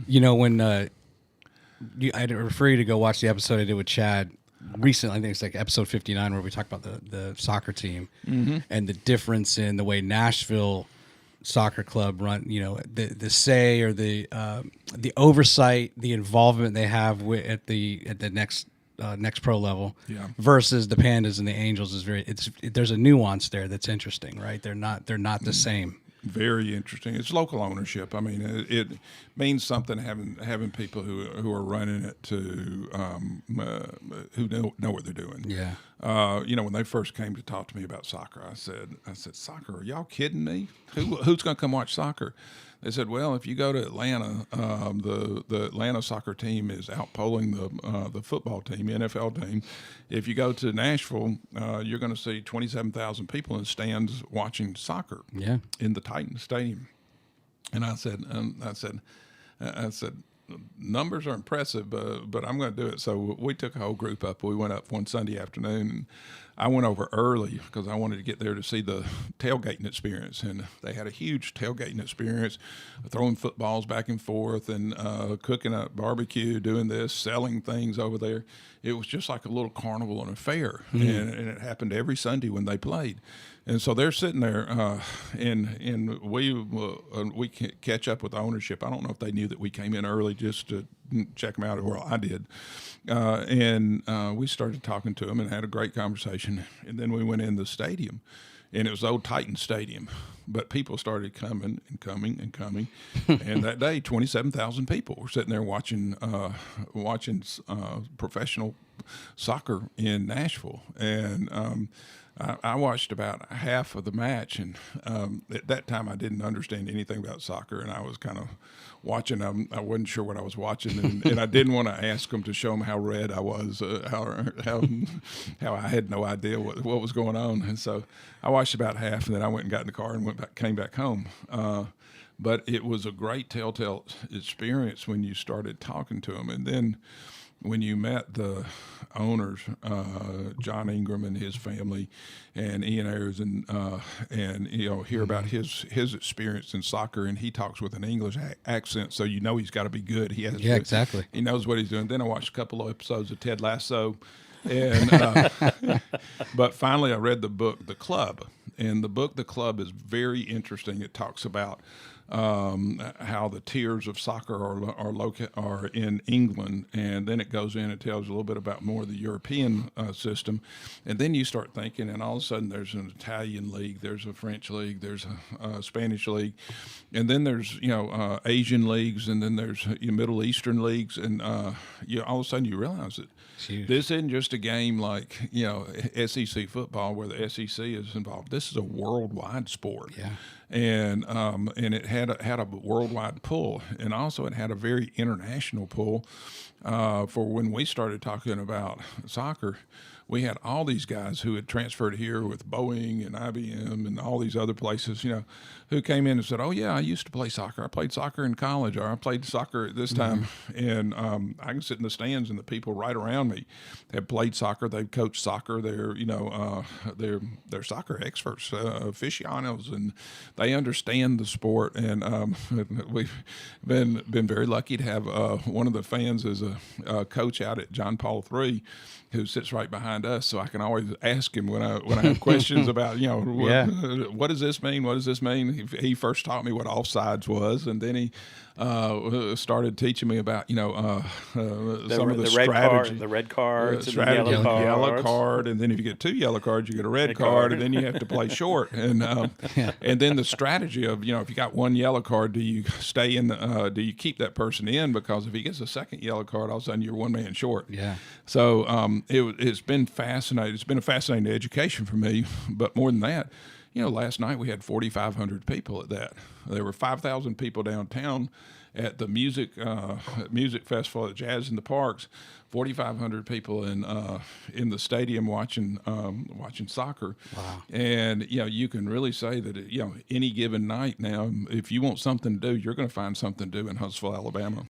When I'd refer you to go watch the episode I did with Chad recently. I think it's like episode 59 where we talk about the soccer team and the difference in the way Nashville soccer club run. The say or the oversight, the involvement they have at the next pro level versus the Pandas and the Angels is there's a nuance there that's interesting, right? They're not the same. Very interesting. It's local ownership. I mean, it means something having people who are running it to who know what they're doing. Yeah. When they first came to talk to me about soccer, I said, soccer? Are y'all kidding me? Who's going to come watch soccer? They said, well, if you go to Atlanta, the Atlanta soccer team is outpolling the football team, NFL team. If you go to Nashville, you're going to see 27,000 people in stands watching soccer in the Titans Stadium. And I said, numbers are impressive, but I'm going to do it. So we took a whole group up. We went up one Sunday afternoon, and I went over early because I wanted to get there to see the tailgating experience. And they had a huge tailgating experience, throwing footballs back and forth and cooking up barbecue, doing this, selling things over there. It was just like a little carnival and a fair, and it happened every Sunday when they played. And so they're sitting there, and we catch up with the ownership. I don't know if they knew that we came in early just to check them out. Well, I did. And we started talking to them and had a great conversation. And then we went in the stadium, and it was the old Titan Stadium. But people started coming and coming and coming. And that day, 27,000 people were sitting there watching professional soccer in Nashville. And I watched about half of the match, and at that time I didn't understand anything about soccer, and I was kind of watching. I wasn't sure what I was watching, and I didn't want to ask them to show them how red I was, how I had no idea what was going on, and so I watched about half, and then I went and got in the car and came back home. But it was a great telltale experience when you started talking to them, and then when you met the owners, John Ingram and his family, and Ian Ayers, and hear about his experience in soccer, and he talks with an English accent, so he's got to be good. Exactly. He knows what he's doing. Then I watched a couple of episodes of Ted Lasso, and but finally I read the book The Club, and the book The Club is very interesting. It talks about how the tiers of soccer are in England, and then it goes in and tells a little bit about more of the European system, and then you start thinking, and all of a sudden there's an Italian league, there's a French league, there's a Spanish league, and then there's Asian leagues, and then there's Middle Eastern leagues, and all of a sudden you realize that this isn't just a game like SEC football where the SEC is involved. This is a worldwide sport. Yeah. And it had a worldwide pull, and also it had a very international pull. For when we started talking about soccer, we had all these guys who had transferred here with Boeing and IBM and all these other places, who came in and said, "Oh yeah, I used to play soccer. I played soccer in college, or I played soccer at this time." And I can sit in the stands, and the people right around me have played soccer. They've coached soccer. They're soccer experts, aficionados, and they understand the sport. And we've been very lucky to have one of the fans as a coach out at John Paul III, who sits right behind us, so I can always ask him when I have questions about what does this mean? What does this mean? He first taught me what offsides was, and then he started teaching me about some of the strategy, the red cards, and the yellow card, and then if you get 2 yellow cards, you get a red card, and then you have to play short, and then the strategy of if you got 1 yellow card, do you stay in? Do you keep that person in, because if he gets a second yellow card, all of a sudden you're 1 man short. Yeah. So it's been fascinating. It's been a fascinating education for me, but more than that. Last night we had 4,500 people at that. There were 5,000 people downtown at the music festival at Jazz in the Parks. 4,500 people in the stadium watching soccer. Wow. And you can really say that any given night now, if you want something to do, you're going to find something to do in Huntsville, Alabama.